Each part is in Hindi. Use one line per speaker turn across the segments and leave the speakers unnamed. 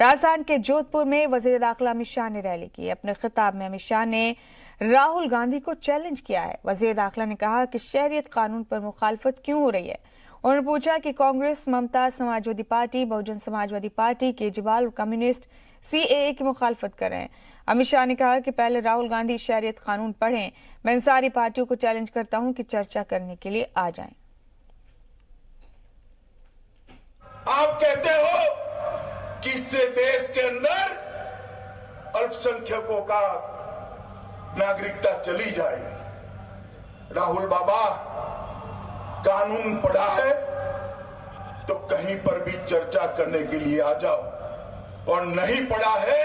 राजस्थान के जोधपुर में वजीर दाखिला अमित शाह ने रैली की। अपने खिताब में अमित शाह ने राहुल गांधी को चैलेंज किया है। वजीर दाखिला ने कहा कि शहरियत कानून पर मुखालफत क्यों हो रही है। उन्होंने पूछा कि कांग्रेस, ममता, समाजवादी पार्टी, बहुजन समाजवादी पार्टी, केजरीवाल और कम्युनिस्ट सीएए की मुखालफत कर रहे हैं। अमित शाह ने कहा कि पहले राहुल गांधी शहरियत कानून पढ़ें। मैं इन सारी पार्टियों को चैलेंज करता हूं कि चर्चा करने के लिए आ जाएं।
आप कहते हो कि इससे देश के अंदर अल्पसंख्यकों का नागरिकता चली जाएगी। राहुल बाबा, कानून पढ़ा है तो कहीं पर भी चर्चा करने के लिए आ जाओ, और नहीं पढ़ा है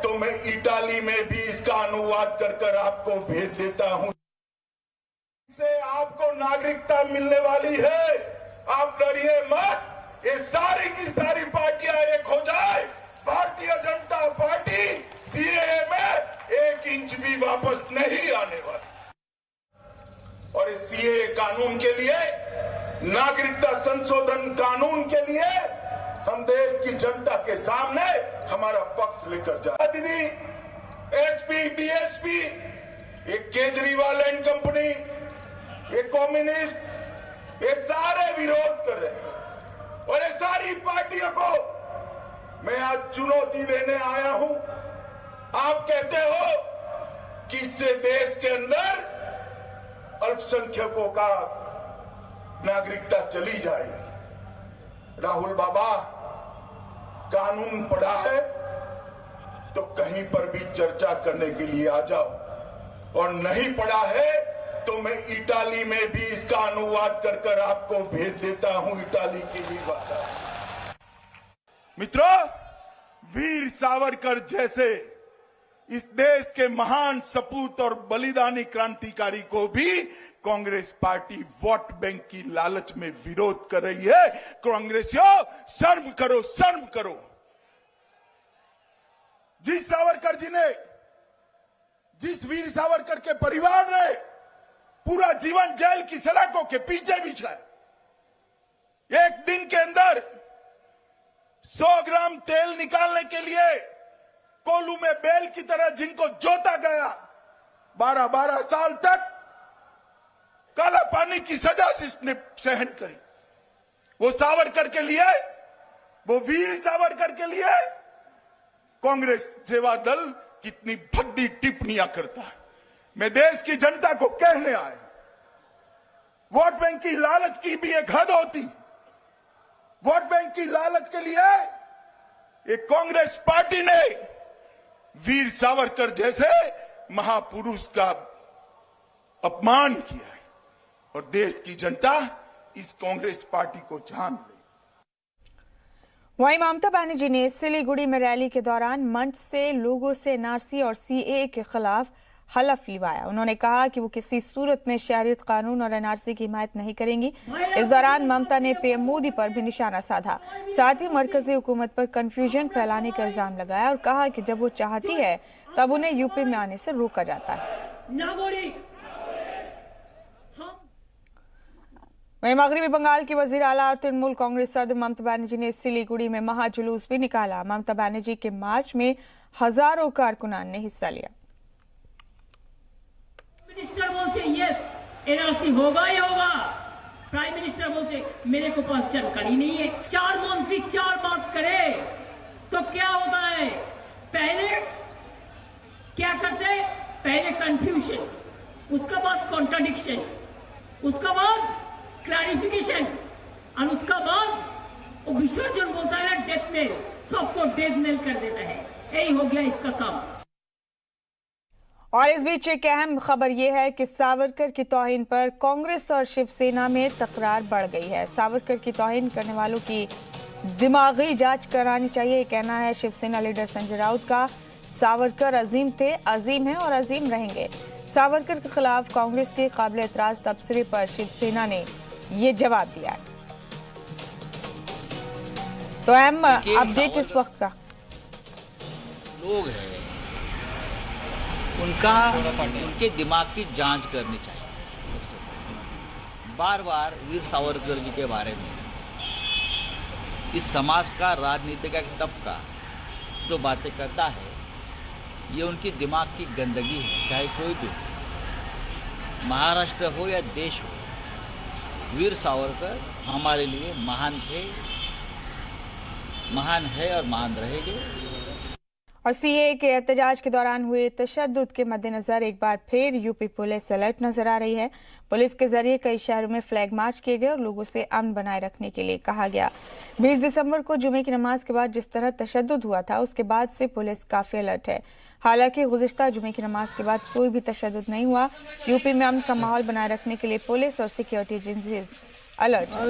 तो मैं इटाली में भी इसका अनुवाद कर आपको भेज देता हूं। इससे आपको नागरिकता मिलने वाली है, आप डरिए मत। ये सारी की सारी पार्टियां एक हो जाए, भारतीय जनता पार्टी सीएए में 1 इंच भी वापस नहीं आने वाली। और इस सीएए कानून के लिए, नागरिकता संशोधन कानून के लिए हम देश की जनता के सामने हमारा पक्ष लेकर जाए। दीदी, एचपी, बीएसपी, ये केजरीवाल एंड कंपनी, ये कम्युनिस्ट, ये सारे विरोध कर रहे हैं। और ये सारी पार्टियों को मैं आज चुनौती देने आया हूं। आप कहते हो कि इससे देश के अंदर अल्पसंख्यकों का नागरिकता चली जाएगी। राहुल बाबा, कानून पढ़ा है तो कहीं पर भी चर्चा करने के लिए आ जाओ, और नहीं पढ़ा है तो मैं इटाली में भी इसका अनुवाद कर आपको भेज देता हूं, इटाली की भी भाषा। मित्रों, वीर सावरकर जैसे इस देश के महान सपूत और बलिदानी क्रांतिकारी को भी कांग्रेस पार्टी वोट बैंक की लालच में विरोध कर रही है। कांग्रेसियों, शर्म करो, शर्म करो। जिस सावरकर जी ने, जिस वीर सावरकर के परिवार ने पूरा जीवन जेल की सलाखों के पीछे बिछाया, एक दिन के अंदर 100 ग्राम तेल निकालने के लिए कोल्हू में बैल की तरह जिनको जोता गया, 12-12 साल तक काला पानी की सजा जिसने सहन करी, वो सावरकर के लिए, वो वीर सावरकर के लिए कांग्रेस सेवा दल कितनी भद्दी टिप्पणियां करता है। मैं देश की जनता को कहने आया, वोट बैंक की लालच की भी एक हद होती। वोट बैंक की लालच के लिए एक कांग्रेस पार्टी ने वीर सावरकर जैसे महापुरुष का अपमान किया है, और देश की जनता इस कांग्रेस पार्टी को जान ले।
वहीं ममता बनर्जी ने सिलीगुड़ी में रैली के दौरान मंच से लोगों से एनआरसी और सीएए के खिलाफ हलफ लिवाया। उन्होंने कहा कि वो किसी सूरत में शहरियत कानून और एनआरसी की हिमायत नहीं करेंगी। इस दौरान ममता ने पीएम मोदी पर भी निशाना साधा, साथ ही मरकजी हुकूमत पर कंफ्यूजन फैलाने का इल्जाम लगाया और कहा कि जब वो चाहती है तब उन्हें यूपी में आने से रोका जाता है। वहीं मगरबी बंगाल की वजीर आला और तृणमूल कांग्रेस सदर ममता बनर्जी ने सिलीगुड़ी में महाजुलूस भी निकाला। ममता बनर्जी के मार्च में हजारों कारकुनान ने हिस्सा लिया।
मिनिस्टर बोलছে यस एनआरसी होगा ही होगा, प्राइम मिनिस्टर बोलছে मेरे को पास जानकारी नहीं है। 4 मंत्री 4 बात करे तो क्या होता है? पहले क्या करते हैं? पहले कंफ्यूजन, उसका बाद कॉन्ट्राडिक्शन, उसका बाद क्लैरिफिकेशन, और उसका बाद वो विसर्जन बोलता है ना, डेथ नेल, सबको डेथ नेल कर देता है। यही हो गया इसका काम।
और इस बीच एक अहम खबर यह है कि सावरकर की तौहीन पर कांग्रेस और शिवसेना में तकरार बढ़ गई है। सावरकर की तौहीन करने वालों की दिमागी जांच करानी चाहिए, कहना है शिवसेना लीडर संजय राउत का। सावरकर अजीम थे, अजीम हैं और अजीम रहेंगे। सावरकर के खिलाफ कांग्रेस के काबिल एतराज तबसरे पर शिवसेना ने ये जवाब दिया है। तो अहम अपडेट इस वक्त का
लोग हैं, उनके दिमाग की जांच करनी चाहिए। सबसे बार बार वीर सावरकर जी के बारे में इस समाज का, राजनीति का एक तबका जो बातें करता है ये उनकी दिमाग की गंदगी है। चाहे कोई भी हो, महाराष्ट्र हो या देश हो, वीर सावरकर हमारे लिए महान थे, महान है और महान रहेंगे।
और सीएए के एहतजाज के दौरान हुए तशद्दुद के मद्देनजर एक बार फिर यूपी पुलिस अलर्ट नजर आ रही है। पुलिस के जरिए कई शहरों में फ्लैग मार्च किए गए और लोगों से अमन बनाए रखने के लिए कहा गया। 20 दिसंबर को जुमे की नमाज के बाद जिस तरह तशद्दुद हुआ था, उसके बाद से पुलिस काफी अलर्ट है। हालांकि गुज़िश्ता जुमे की नमाज के बाद कोई भी तशद्दुद नहीं हुआ। यूपी में अमन का माहौल बनाए रखने के लिए पुलिस और सिक्योरिटी एजेंसीज अलर्ट है।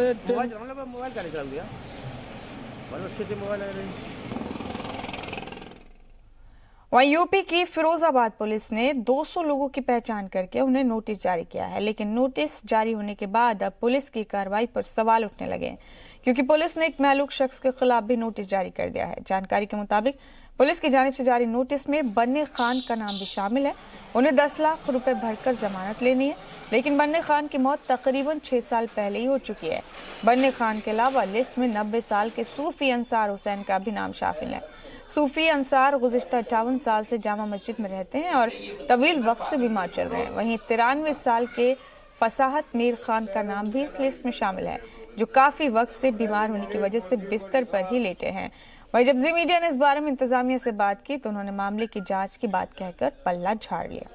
वहीं यूपी की फिरोजाबाद पुलिस ने 200 लोगों की पहचान करके उन्हें नोटिस जारी किया है, लेकिन नोटिस जारी होने के बाद अब पुलिस की कार्रवाई पर सवाल उठने लगे हैं, क्योंकि पुलिस ने एक मालूम शख्स के खिलाफ भी नोटिस जारी कर दिया है। जानकारी के मुताबिक पुलिस की जानिब से जारी नोटिस में बन्ने खान का नाम भी शामिल है। उन्हें 10 लाख रुपए भरकर जमानत लेनी है, लेकिन बन्ने खान की मौत तकरीबन 6 साल पहले ही हो चुकी है। बन्ने खान के अलावा लिस्ट में 90 साल के सूफी अंसार हुसैन का भी नाम शामिल है। सूफी अंसार गुज़िश्ता 58 साल से जामा मस्जिद में रहते हैं और तवील वक्त से बीमार चल रहे हैं। वहीं 93 साल के फसाहत मीर खान का नाम भी इस लिस्ट में शामिल है, जो काफी वक्त से बीमार होने की वजह से बिस्तर पर ही लेटे हैं। वहीं जब जी मीडिया ने इस बारे में इंतजामिया से बात की तो उन्होंने मामले की जांच की बात कहकर पल्ला झाड़ लिया।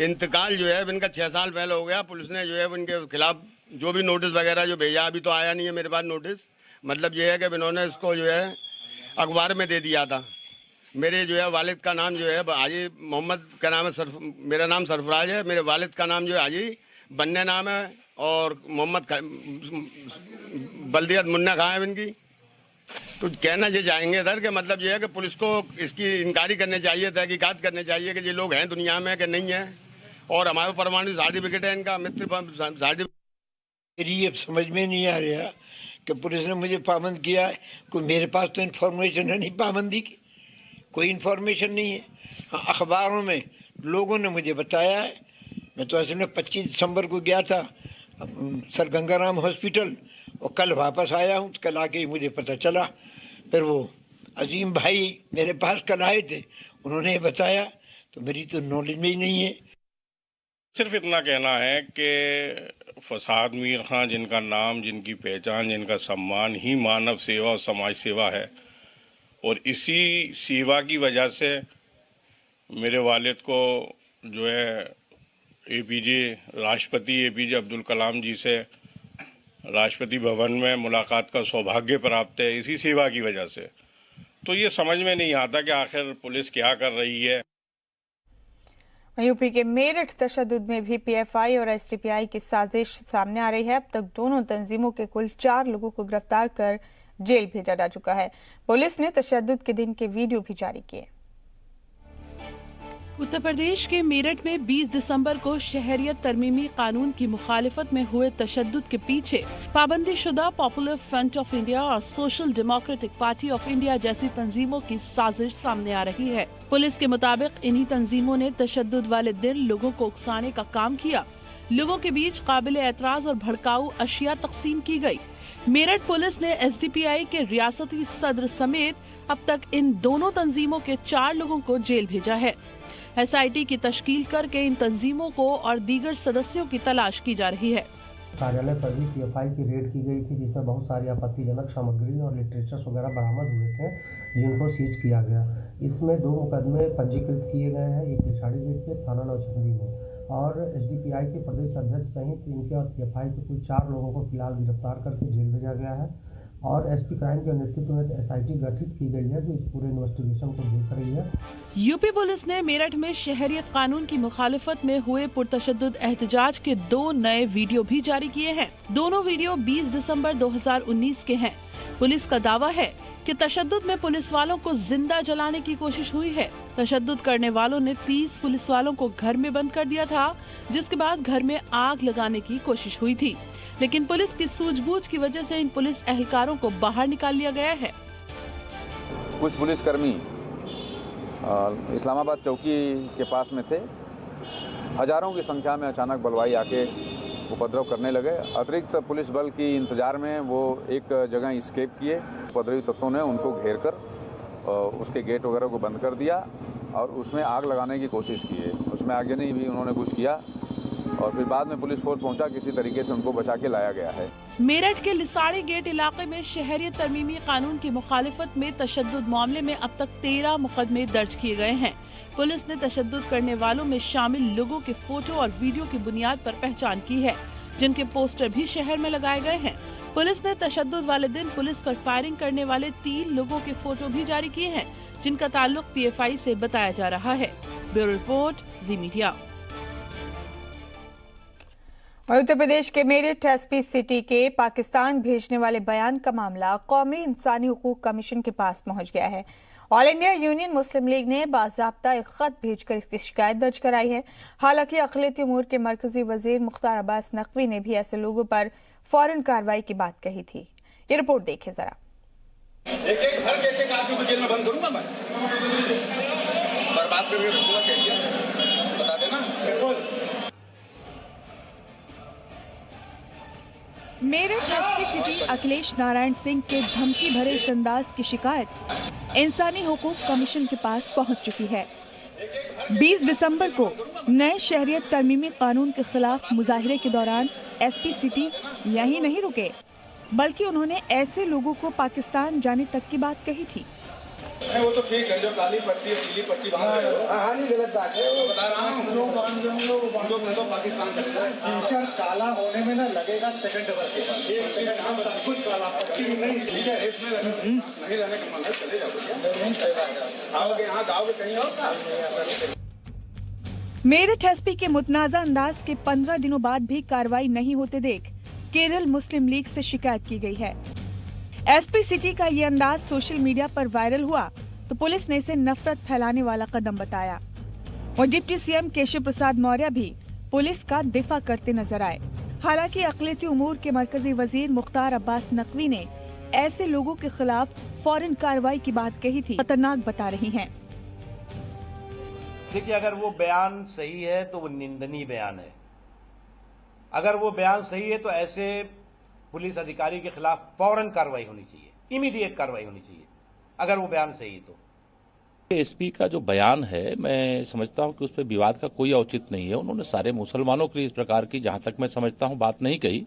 इंतकाल जो है इनका 6 साल पहले हो गया। पुलिस ने जो है इनके खिलाफ जो भी नोटिस वगैरह जो भेजा, अभी तो आया नहीं है मेरे पास नोटिस। मतलब ये है कि इन्होंने इसको जो है अखबार में दे दिया था। मेरे जो है वालिद का नाम जो है हाजी मोहम्मद का नाम है, मेरा नाम सरफराज है। मेरे वालिद का नाम जो है हाजी बन्ने नाम है और मोहम्मद बल्दियत मुन्ना खां है इनकी। तो कहना ये चाहेंगे इधर के मतलब ये है कि पुलिस को इसकी इंक्वायरी करनी चाहिए, तहकीकात करनी चाहिए कि ये लोग हैं दुनिया में कि नहीं है। और हमारे परमाणु सर्टिफिकेट है इनका, मित्र सर्टिफिकेट।
मेरी ये समझ में नहीं आ रहा कि पुलिस ने मुझे पाबंद किया है। कोई मेरे पास तो इन्फॉर्मेशन है नहीं पाबंदी की, कोई इन्फॉर्मेशन नहीं है। हाँ, अखबारों में लोगों ने मुझे बताया है। मैं तो असल में 25 दिसंबर को गया था सर गंगाराम हॉस्पिटल और कल वापस आया हूँ। तो कल आके ही मुझे पता चला। फिर वो अजीम भाई मेरे पास कल आए थे, उन्होंने बताया, तो मेरी तो नॉलेज में ही नहीं है।
सिर्फ इतना कहना है कि फसाद मीर खां जिनका नाम, जिनकी पहचान, जिनका सम्मान ही मानव सेवा और समाज सेवा है, और इसी सेवा की वजह से मेरे वालिद को जो है राष्ट्रपति एपीजे अब्दुल कलाम जी से राष्ट्रपति भवन में मुलाकात का सौभाग्य प्राप्त है, इसी सेवा की वजह से। तो ये समझ में नहीं आता कि आखिर पुलिस क्या कर रही है।
यूपी के मेरठ तशद्दुद में भी पीएफआई और एसडीपीआई की साजिश सामने आ रही है। अब तक दोनों तंजीमों के कुल 4 लोगों को गिरफ्तार कर जेल भेजा जा चुका है। पुलिस ने तशद्दुद के दिन के वीडियो भी जारी किए।
उत्तर प्रदेश के मेरठ में 20 दिसंबर को शहरियत तरमीमी कानून की मुखालिफत में हुए तशद्दुद के पीछे पाबंदीशुदा पॉपुलर फ्रंट ऑफ इंडिया और social democratic party of India जैसी तंजीमों की साजिश सामने आ रही है। पुलिस के मुताबिक इन्हीं तंजीमों ने तशद्दुद वाले दिन लोगों को उकसाने का काम किया। लोगों के बीच काबिले एतराज और भड़काऊ अशिया तकसीम की गयी। मेरठ पुलिस ने एसडीपीआई के रियासती सदर समेत अब तक इन दोनों तंजीमों के 4 लोगों को जेल भेजा है। एसआईटी की तश्कील करके इन तंजीमों को और दीगर सदस्यों की तलाश की जा रही है।
कार्यालय पर भी पीएफआई की रेड की गई थी, जिसमें बहुत सारी आपत्तिजनक सामग्री और लिटरेचर्स वगैरह बरामद हुए थे, जिनको सीज किया गया। इसमें 2 मुकदमे पंजीकृत किए गए हैं, एक पिछाड़ी गेट पे थाना नौचंदी में, और एसडीपीआई के प्रदेश अध्यक्ष सहित इनके और पीएफआई के कुल 4 लोगों को फिलहाल गिरफ्तार करके जेल भेजा गया है। और एसपी क्राइम के नेतृत्व में एसआईटी गठित की गई है, जो इस पूरे इन्वेस्टिगेशन को देख रही है।
यूपी पुलिस ने मेरठ में शहरियत कानून की मुखालिफत में हुए पुरतशद्दुद एहतजाज के 2 नए वीडियो भी जारी किए हैं। दोनों वीडियो 20 दिसंबर 2019 के हैं। पुलिस का दावा है कि तशद्दुद में पुलिस वालों को जिंदा जलाने की कोशिश हुई है। तशद्दुद करने वालों ने 30 पुलिस वालों को घर में बंद कर दिया था, जिसके बाद घर में आग लगाने की कोशिश हुई थी, लेकिन पुलिस की सूझबूझ की वजह से इन पुलिस एहलकारों को बाहर निकाल लिया गया है।
कुछ पुलिसकर्मी इस्लामाबाद चौकी के पास में थे। हजारों की संख्या में अचानक बलवाई आके उपद्रव करने लगे। अतिरिक्त पुलिस बल की इंतजार में वो एक जगह स्केप किए। उपद्रवी तत्वों ने उनको घेर कर उसके गेट वगैरह को बंद कर दिया और उसमें आग लगाने की कोशिश की है। उसमें आगे नहीं भी उन्होंने कुछ किया और फिर बाद में पुलिस फोर्स पहुंचा, किसी तरीके से उनको बचा के लाया गया है।
मेरठ के लिसाड़ी गेट इलाके में शहरियत तरमीमी कानून की मुखालिफत में तशद्दुद मामले में अब तक 13 मुकदमे दर्ज किए गए हैं। पुलिस ने तशद्दुद करने वालों में शामिल लोगों के फोटो और वीडियो की बुनियाद पर पहचान की है, जिनके पोस्टर भी शहर में लगाए गए हैं। पुलिस ने तशद्दुद वाले दिन पुलिस पर फायरिंग करने वाले 3 लोगों के फोटो भी जारी किए हैं, जिनका ताल्लुक PFI से बताया जा रहा है। Bureau report, Zee media.
Uttar Pradesh के मेरठ SP सिटी के पाकिस्तान भेजने वाले बयान का मामला कौमी इंसानी हुकूक कमीशन के पास पहुंच गया है। ऑल इंडिया यूनियन मुस्लिम लीग ने बाज़ाब्ता एक खत भेजकर इसकी शिकायत दर्ज कराई है। हालांकि अक़लियती उमूर के मरकजी वजीर मुख्तार अब्बास नकवी ने भी ऐसे लोगों पर फौरन कार्रवाई की बात कही थी। ये रिपोर्ट देखिए जरा।
एक घर के एक आदमी को जेल में बंद करूंगा मैं, बर्बाद करके रखूंगा, कैसे बता देना।
मेरठ SP सिटी अखिलेश नारायण सिंह के धमकी भरे इस अंदाज की शिकायत इंसानी हुकूक कमीशन के पास पहुंच चुकी है। 20 दिसंबर को नए शहरियत तरमीमी कानून के खिलाफ मुजाहिरे के दौरान SP सिटी यहीं नहीं रुके, बल्कि उन्होंने ऐसे लोगों को पाकिस्तान जाने तक की बात कही थी।
वो तो ठीक है, जो काली पट्टी पीली पट्टी बांध रहे हो, हाँ नहीं गलत बात है, वो बता रहा हूँ। जो पाकिस्तान चलेगा, काला होने में ना लगेगा सेकंड भर के बाद, एक सेकंड हम सब कुछ काला नहीं, ठीक है, इसमें नहीं रहने का मन है, चले जाओ, आओगे यहाँ गाँव कहीं और।
मेरठ SP के मुतनाज़ा अंदाज के 15 दिनों बाद भी कार्रवाई नहीं होते देख केरल मुस्लिम लीग से शिकायत की गई है। SP सिटी का ये अंदाज सोशल मीडिया पर वायरल हुआ तो पुलिस ने इसे नफरत फैलाने वाला कदम बताया और डिप्टी CM केशव प्रसाद मौर्य भी पुलिस का दिफा करते नजर आए। हालांकि अक़लियती उमूर के मरकजी वजीर मुख्तार अब्बास नकवी ने ऐसे लोगों के खिलाफ फौरन कार्रवाई की बात कही थी, खतरनाक बता रही हैं।
देखिए, अगर वो बयान सही है तो वो निंदनीय बयान है। अगर वो बयान सही है तो ऐसे पुलिस अधिकारी के खिलाफ फौरन कार्रवाई होनी चाहिए, इमीडिएट कार्रवाई होनी चाहिए, अगर वो बयान सही है तो।
SP का जो बयान है, मैं समझता हूं कि उस पर विवाद का कोई औचित्य नहीं है। उन्होंने सारे मुसलमानों के लिए इस प्रकार की, जहां तक मैं समझता हूं, बात नहीं कही।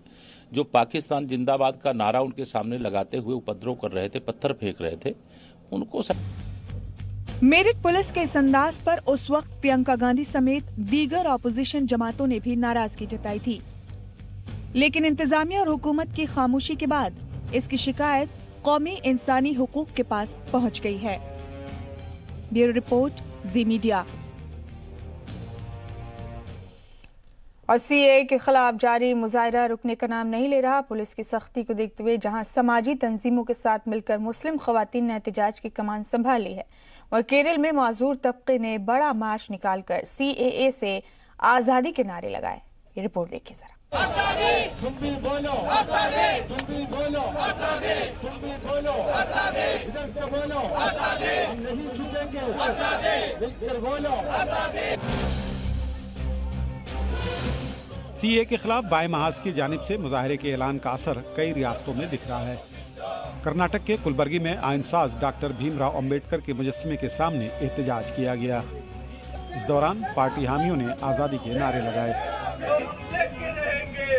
जो पाकिस्तान जिंदाबाद का नारा उनके सामने लगाते हुए उपद्रव कर रहे थे, पत्थर फेंक रहे थे, उनको
मेरठ पुलिस के इस अंदाज पर उस वक्त प्रियंका गांधी समेत दीगर ऑपोजिशन जमातों ने भी नाराजगी जताई थी, लेकिन इंतजामिया और हुकूमत की खामोशी के बाद इसकी शिकायत कौमी इंसानी हुकूक के पास पहुंच गई है। Bureau report, Zee media. और CAA के खिलाफ जारी मुजाहिरा रुकने का नाम नहीं ले रहा। पुलिस की सख्ती को देखते हुए जहां समाजी तंजीमों के साथ मिलकर मुस्लिम खवातीन ने एहतजाज की कमान संभाल ली है, और केरल में माजूर तबके ने बड़ा मार्च निकालकर CAA से आजादी के नारे लगाए। ये रिपोर्ट देखिए जरा।
आजादी, तुम भी बोलो आजादी, तुम भी बोलो आजादी, तुम भी बोलो आजादी, इधर से बोलो आजादी, हम नहीं झुकेंगे आजादी, मिलकर बोलो आजादी।
CAA के खिलाफ बाएं महाज की जानिब से मुजाहिरे के ऐलान का असर कई रियासतों में दिख रहा है। कर्नाटक के कुलबर्गी में आइनसाज डॉक्टर भीमराव अंबेडकर के मुजस्समे के सामने एहतजाज किया गया। इस दौरान पार्टी हामियों ने आज़ादी के नारे लगाए।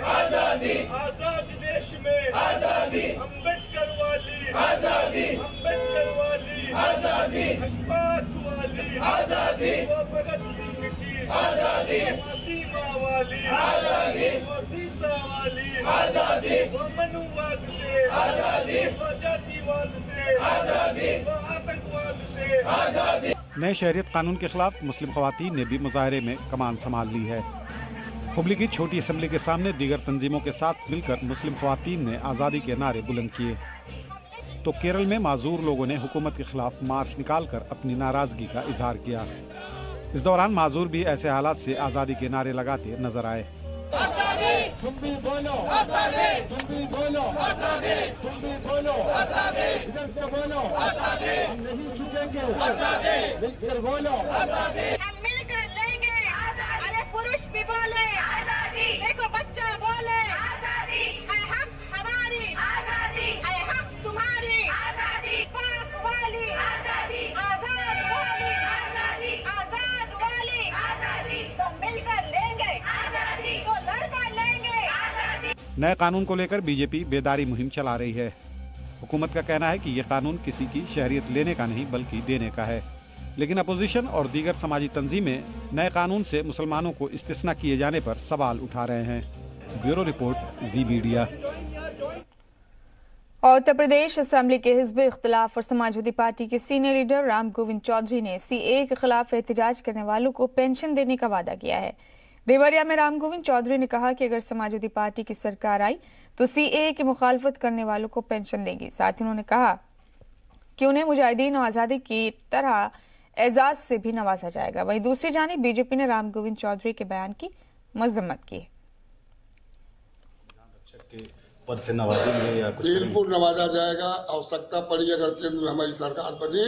आजादी, आजाद देश में आजादी, अम्बेडकर वाली आजादी, अम्बेडकर वाली आजादी, अशफाक वाली आजादी, वो भगत सिंह की आजादी, फातिमा वाली आजादी, वो सीसा वाली आजादी, वो मनुवाद से आजादी, वो जातिवाद से आजादी, वो आतंकवाद से आजादी।
नए शहरियत कानून के खिलाफ मुस्लिम खवातीन ने भी मुजाहरे में कमान संभाल ली है। हुबली की छोटी असेंबली के सामने दीगर तंजीमों के साथ मिलकर मुस्लिम खवातीन ने आज़ादी के नारे बुलंद किए, तो केरल में माजूर लोगों ने हुकूमत के खिलाफ मार्च निकालकर अपनी नाराजगी का इजहार किया। इस दौरान माजूर भी ऐसे हालात से आज़ादी के नारे लगाते नजर आए।
आजादी, तुम भी बोलो आजादी, तुम भी बोलो आजादी, तुम भी बोलो आजादी, इधर से बोलो आजादी, हम नहीं झुकेंगे आजादी, मिलकर बोलो आजादी, हम मिलकर लेंगे आजादी। अरे पुरुष भी बोले आजादी, देखो बच्चा बोले आजादी, हम हमारी आजादी, हम तुम्हारी आजादी, पाक वाली आजादी।
नए कानून को लेकर बीजेपी बेदारी मुहिम चला रही है। हुकूमत का कहना है कि ये कानून किसी की शहरियत लेने का नहीं बल्कि देने का है, लेकिन अपोजिशन और दीगर समाजी तंजीमें नए कानून से मुसलमानों को इस्तिस्ना किए जाने पर सवाल उठा रहे हैं। Bureau report, Zee media.
और उत्तर प्रदेश असेंबली के हिज़्ब इख्तिलाफ और समाजवादी पार्टी के सीनियर लीडर राम गोविंद चौधरी ने सीएए के खिलाफ एहतजाज करने वालों को पेंशन देने का वादा किया है। देवरिया में राम गोविंद चौधरी ने कहा कि अगर समाजवादी पार्टी की सरकार आई तो सीएए की मुखालफत करने वालों को पेंशन देगी। साथ ही उन्होंने कहा कि उन्हें मुजाहिदीन और आज़ादी की तरह एजाज से भी नवाजा जाएगा। वहीं दूसरी जानिब बीजेपी ने राम गोविंद चौधरी के बयान की मजम्मत की है।
पद से नवाजेंगे या कुछ?
बिल्कुल नवाजा जाएगा। आवश्यकता पड़ी अगर केंद्र में हमारी सरकार बनी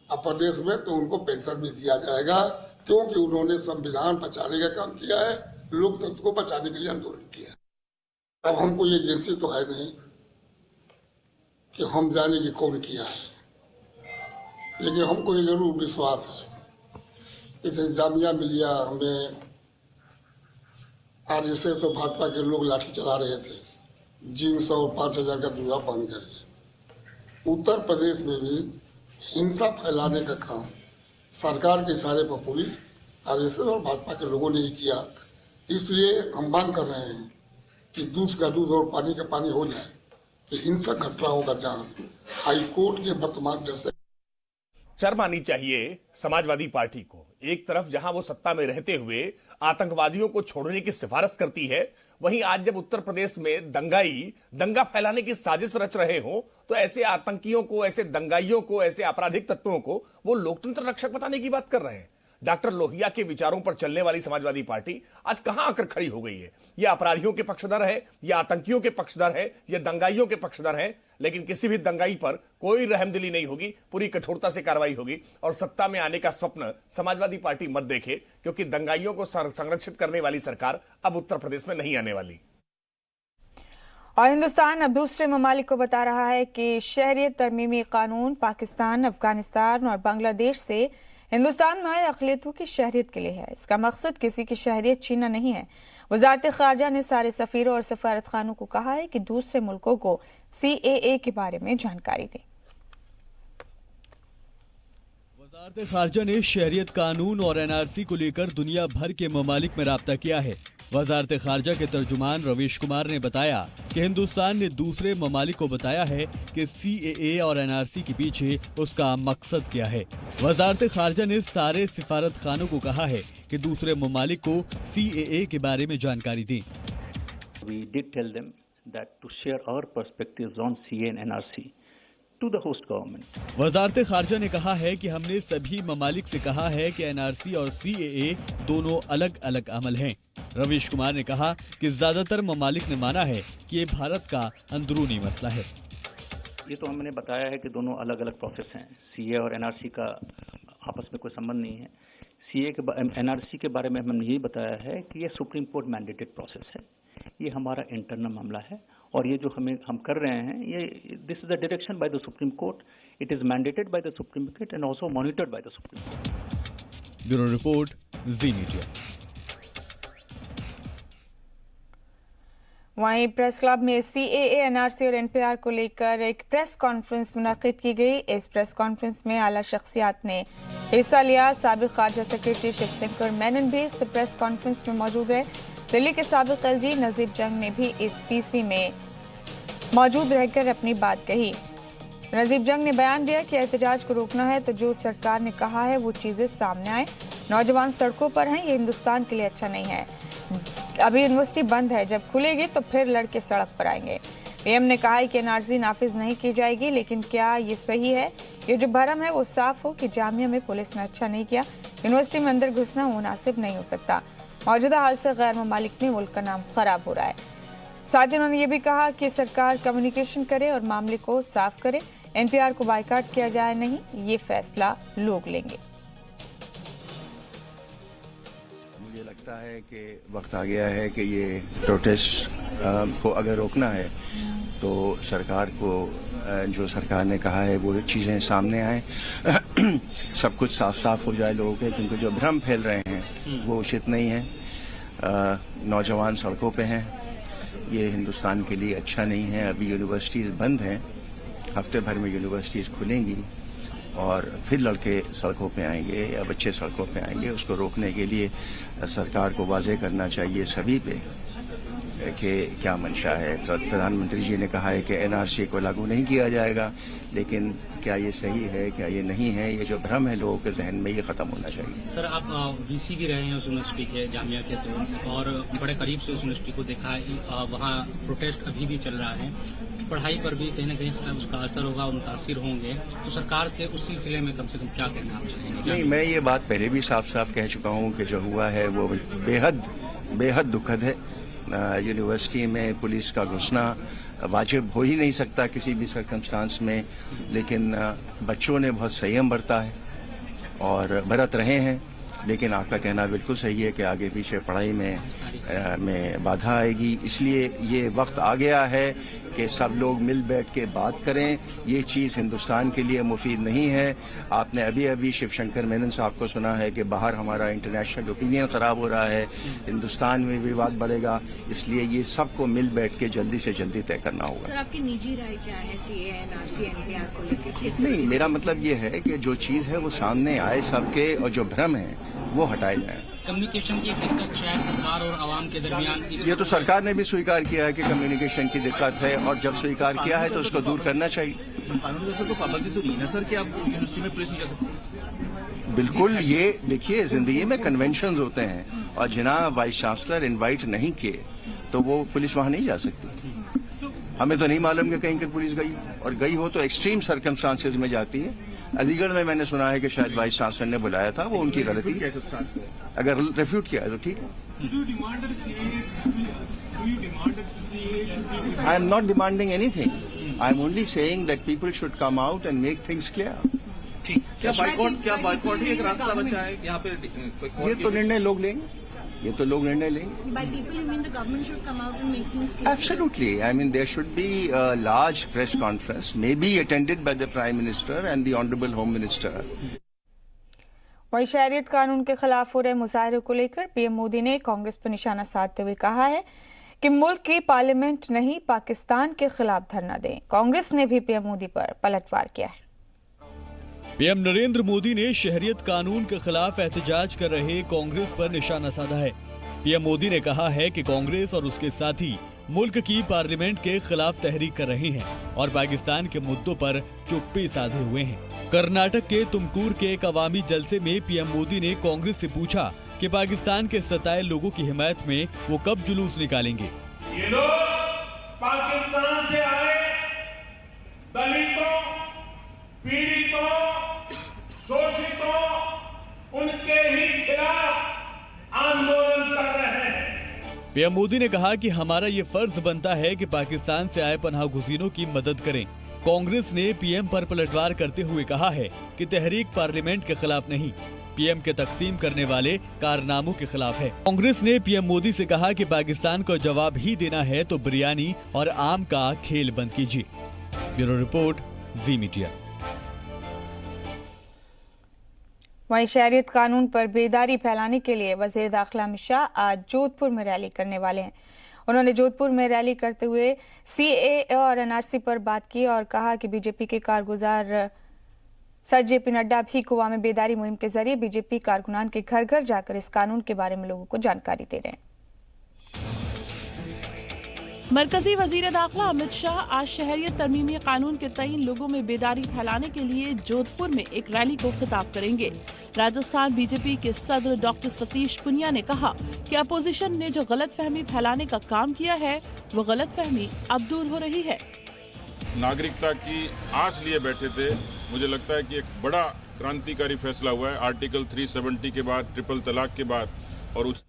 और प्रदेश में तो उनको पेंशन भी दिया जाएगा, क्योंकि उन्होंने संविधान बचाने का काम किया है, लोकतंत्र को बचाने के लिए आंदोलन किया। अब हमको ये एजेंसी तो है नहीं कि हम जाने की कौन किया है, लेकिन हमको ये जरूर विश्वास है। इस जामिया मिलिया हमें आरएसएस और भाजपा के लोग लाठी चला रहे थे, जीन्स और 5,000 का जूता पहन कर। उत्तर प्रदेश में भी हिंसा फैलाने का काम सरकार के इशारे पर पुलिस, आरएसएस और भाजपा के लोगों ने ही किया। इसलिए हम मांग कर रहे हैं कि दूध का दूध और पानी का पानी हो जाए, कि हिंसक घटनाओं का जांच हाई कोर्ट के वर्तमान जैसे।
शर्म आनी चाहिए समाजवादी पार्टी को। एक तरफ जहां वो सत्ता में रहते हुए आतंकवादियों को छोड़ने की सिफारिश करती है, वहीं आज जब उत्तर प्रदेश में दंगा फैलाने की साजिश रच रहे हो तो ऐसे आतंकियों को, ऐसे दंगाइयों को, ऐसे आपराधिक तत्वों को वो लोकतंत्र रक्षक बताने की बात कर रहे हैं। डॉक्टर लोहिया के विचारों पर चलने वाली समाजवादी पार्टी आज कहां आकर खड़ी हो गई है? ये अपराधियों के पक्षधर है, ये आतंकियों के पक्षधर है, ये दंगाइयों के पक्षधर है, लेकिन किसी भी दंगाई पर कोई रहमदिली नहीं होगी, पूरी कठोरता से कार्रवाई होगी। और सत्ता में आने का स्वप्न समाजवादी पार्टी मत देखे, क्योंकि दंगाइयों को संरक्षित करने वाली सरकार अब उत्तर प्रदेश में नहीं आने वाली।
और हिंदुस्तान अब दूसरे ममालिक को बता रहा है कि शहरियत तरमीमी कानून पाकिस्तान, अफगानिस्तान और बांग्लादेश से हिंदुस्तान में आए अक़लियतों की शहरियत के लिए है। इसका मकसद किसी की शहरियत छीनना नहीं है। वज़ारत ख़ारजा ने सारे सफ़ीरों और सफ़ारत खानों को कहा है कि दूसरे मुल्कों को सीएए के बारे में जानकारी दें।
वज़ारत ख़ारजा ने शहरियत कानून और एनआरसी को लेकर दुनिया भर के ममालिक में राब्ता किया है। वज़ारत ख़ारजा के तर्जुमान रवीश कुमार ने बताया कि हिंदुस्तान ने दूसरे ममालिक को बताया है कि सीएए और एनआरसी के पीछे उसका मकसद क्या है। वज़ारत ख़ारजा ने सारे सिफारत खानों को कहा है कि दूसरे ममालिक को सीएए के बारे में जानकारी दें।
We did tell them that to share our perspectives on CA and NRC to the host government.
वज़ारत ख़ारजा ने कहा है कि हमने सभी ममालिक से कहा है कि एनआरसी और सीएए दोनों अलग अलग अमल हैं। रवीश कुमार ने कहा कि ज्यादातर ममालिक ने माना है कि ये भारत का अंदरूनी मसला है।
ये तो हमने बताया है कि दोनों अलग अलग प्रोसेस हैं। सीए और एनआरसी का आपस में कोई संबंध नहीं है। सीए के एनआरसी के बारे में हमने यही बताया है कि ये सुप्रीम कोर्ट मैंडेटेड प्रोसेस है, ये हमारा इंटरनल मामला है और ये जो हम कर रहे हैं, ये this is the direction by the supreme court, it is mandated by the supreme court and also monitored by the supreme court.
Bureau report, Zee Media.
वहीं प्रेस क्लब में सीएए, एनआरसी और एनपीआर को लेकर एक प्रेस कॉन्फ्रेंस मुनाकिद की गई। इस प्रेस कॉन्फ्रेंस में आला शख्सियात ने हिस्सा लिया। साबिक खारजा सेक्रेटरी शिवशंकर मेनन भी इस प्रेस कॉन्फ्रेंस में मौजूद है। दिल्ली के साबिक एलजी नजीब जंग ने भी इस पीसी में मौजूद रहकर अपनी बात कही। नजीब जंग ने बयान दिया कि एहतजाज को रोकना है तो जो सरकार ने कहा है वो चीजें सामने आए। नौजवान सड़कों पर हैं, ये हिंदुस्तान के लिए अच्छा नहीं है। अभी यूनिवर्सिटी बंद है, जब खुलेगी तो फिर लड़के सड़क पर आएंगे। पीएम ने कहा है कि एनआरसी नाफिज नहीं की जाएगी, लेकिन क्या ये सही है? ये जो भरम है वो साफ हो कि जामिया में पुलिस ने अच्छा नहीं किया, यूनिवर्सिटी में अंदर घुसना मुनासिब नहीं हो सकता। मौजूदा हाल से गैर ममालिक में मुल्क का नाम खराब हो रहा है। साथ ही उन्होंने ये भी कहा कि सरकार कम्युनिकेशन करे और मामले को साफ करे। एनपीआर को बायकॉट किया जाए नहीं, ये फैसला लोग लेंगे।
मुझे लगता है कि वक्त आ गया है कि ये प्रोटेस्ट को अगर रोकना है तो सरकार को जो सरकार ने कहा है वो चीज़ें सामने आए, सब कुछ साफ साफ हो जाए लोगों के, क्योंकि जो भ्रम फैल रहे हैं वो उचित नहीं है। नौजवान सड़कों पे हैं, ये हिंदुस्तान के लिए अच्छा नहीं है। अभी यूनिवर्सिटीज़ बंद हैं, हफ्ते भर में यूनिवर्सिटीज़ खुलेंगी और फिर लड़के सड़कों पे आएंगे या बच्चे सड़कों पे आएंगे। उसको रोकने के लिए सरकार को वाज़ेह करना चाहिए सभी पे कि क्या मंशा है। प्रधानमंत्री जी ने कहा है कि एनआरसी को लागू नहीं किया जाएगा, लेकिन क्या ये सही है, क्या ये नहीं है? ये जो भ्रम है लोगों के जहन में, ये ख़त्म होना चाहिए।
सर, आप वीसी भी रहे हैं उस यूनिवर्सिटी के, जामिया के तो, और बड़े करीब से उस यूनिवर्सिटी को देखा है। वहाँ प्रोटेस्ट अभी भी चल रहा है, पढ़ाई पर भी कहीं ना कहीं उसका असर होगा, मुतासिर होंगे। तो सरकार से उस सिलसिले में कम से कम क्या कहना आप चाहेंगे?
नहीं, मैं ये बात पहले भी साफ साफ कह चुका हूँ कि जो हुआ है वो बेहद दुखद है। यूनिवर्सिटी में पुलिस का घुसना वाजिब हो ही नहीं सकता किसी भी सर्कमस्टांस में, लेकिन बच्चों ने बहुत संयम बरता है और बरत रहे हैं। लेकिन आपका कहना बिल्कुल सही है कि आगे पीछे पढ़ाई में बाधा आएगी, इसलिए ये वक्त आ गया है कि सब लोग मिल बैठ के बात करें। ये चीज़ हिंदुस्तान के लिए मुफीद नहीं है। आपने अभी शिवशंकर मेनन साहब को सुना है कि बाहर हमारा इंटरनेशनल ओपिनियन ख़राब हो रहा है, हिंदुस्तान में विवाद बढ़ेगा, इसलिए ये सबको मिल बैठ के जल्दी से जल्दी तय करना होगा।
सर, आपकी निजी राय क्या है सीए एनआरसी एनपीआर को लेकर?
नहीं, मेरा मतलब ये है कि जो चीज़ है वो सामने आए सबके, और जो भ्रम है वो हटाए जाए।
कम्युनिकेशन की दिक्कत शायद सरकार और आवाम के दरमियान,
ये तो सरकार ने भी स्वीकार किया है कि कम्युनिकेशन की दिक्कत है, और जब स्वीकार किया है तो उसको दूर करना चाहिए।
कानून व्यवस्था तो पाबंदी तो नहीं है सर कि आप यूनिवर्सिटी में पुलिस नहीं जा सकते?
बिल्कुल, ये देखिए जिंदगी में कन्वेंशन होते हैं, और जिन्हें वाइस चांसलर इनवाइट नहीं किए तो वो पुलिस वहां नहीं जा सकती। हमें तो नहीं मालूम कि कहीं पुलिस गई, और गई हो तो एक्सट्रीम सर्कमस्टांसेस में जाती है। अलीगढ़ में मैंने सुना है कि शायद वाइस चांसलर ने बुलाया था, वो उनकी गलती है। अगर रिफ्यूट किया है तो ठीक है। I am not demanding anything, I am only saying that people should come out and make things clear.
क्या बाइकआउट ही एक रास्ता बचा है यहाँ पे?
ये तो निर्णय लोग लेंगे, ये तो लोग निर्णय लेंगे।
By people, you mean the government should come out and make things clear?
Absolutely. I mean, there should be a large press conference, maybe attended by the Prime Minister and the Honourable Home Minister.
वहीं शहरियत कानून के खिलाफ हो रहे मुजाहरे को लेकर पीएम मोदी ने कांग्रेस पर निशाना साधते हुए कहा है कि मुल्क की पार्लियामेंट नहीं, पाकिस्तान के खिलाफ धरना दें। कांग्रेस ने भी पीएम मोदी पर पलटवार किया है।
पीएम नरेंद्र मोदी ने शहरियत कानून के खिलाफ एहतजाज कर रहे कांग्रेस पर निशाना साधा है। पीएम मोदी ने कहा है कि कांग्रेस और उसके साथी मुल्क की पार्लियामेंट के खिलाफ तहरीक कर रहे हैं और पाकिस्तान के मुद्दों पर चुप्पी साधे हुए हैं। कर्नाटक के तुमकुर के एक अवामी जलसे में पीएम मोदी ने कांग्रेस से पूछा कि पाकिस्तान के सताए लोगों की हिमायत में वो कब जुलूस निकालेंगे।
ये लोग पाकिस्तान से आए दलितों, पीड़ितों, शोषितों, उनके ही खिलाफ आंदोलन कर रहे हैं।
पीएम मोदी ने कहा कि हमारा ये फर्ज बनता है कि पाकिस्तान से आए पनाह गुज़ीरों की मदद करें। कांग्रेस ने पीएम पर पलटवार करते हुए कहा है कि तहरीक पार्लियामेंट के खिलाफ नहीं, पीएम के तकसीम करने वाले कारनामों के खिलाफ है। कांग्रेस ने पीएम मोदी से कहा कि पाकिस्तान को जवाब ही देना है तो बिरयानी और आम का खेल बंद कीजिए। Bureau report, Zee Media.
वहीं शहरियत कानून पर बेदारी फैलाने के लिए वज़ीर दाखिला अमित शाह आज जोधपुर में रैली करने वाले हैं। उन्होंने जोधपुर में रैली करते हुए सीएए और एनआरसी पर बात की और कहा कि बीजेपी के कारगुजार सर जेपी नड्डा भी गोवा में बेदारी मुहिम के जरिए बीजेपी कारकुनान के घर घर जाकर इस कानून के बारे में लोगों को जानकारी दे रहे हैं।
मरकजी वजीर दाखिला अमित शाह आज शहरियत तरमीमी कानून के तईन लोगों में बेदारी फैलाने के लिए जोधपुर में एक रैली को खिताब करेंगे। राजस्थान बीजेपी के सदर डॉक्टर सतीश पुनिया ने कहा कि अपोजिशन ने जो गलतफहमी फैलाने का काम किया है वो गलतफहमी अब दूर हो रही है।
नागरिकता की आस लिए बैठे थे, मुझे लगता है कि एक बड़ा क्रांतिकारी फैसला हुआ है आर्टिकल 370 के बाद, ट्रिपल तलाक के बाद, और उस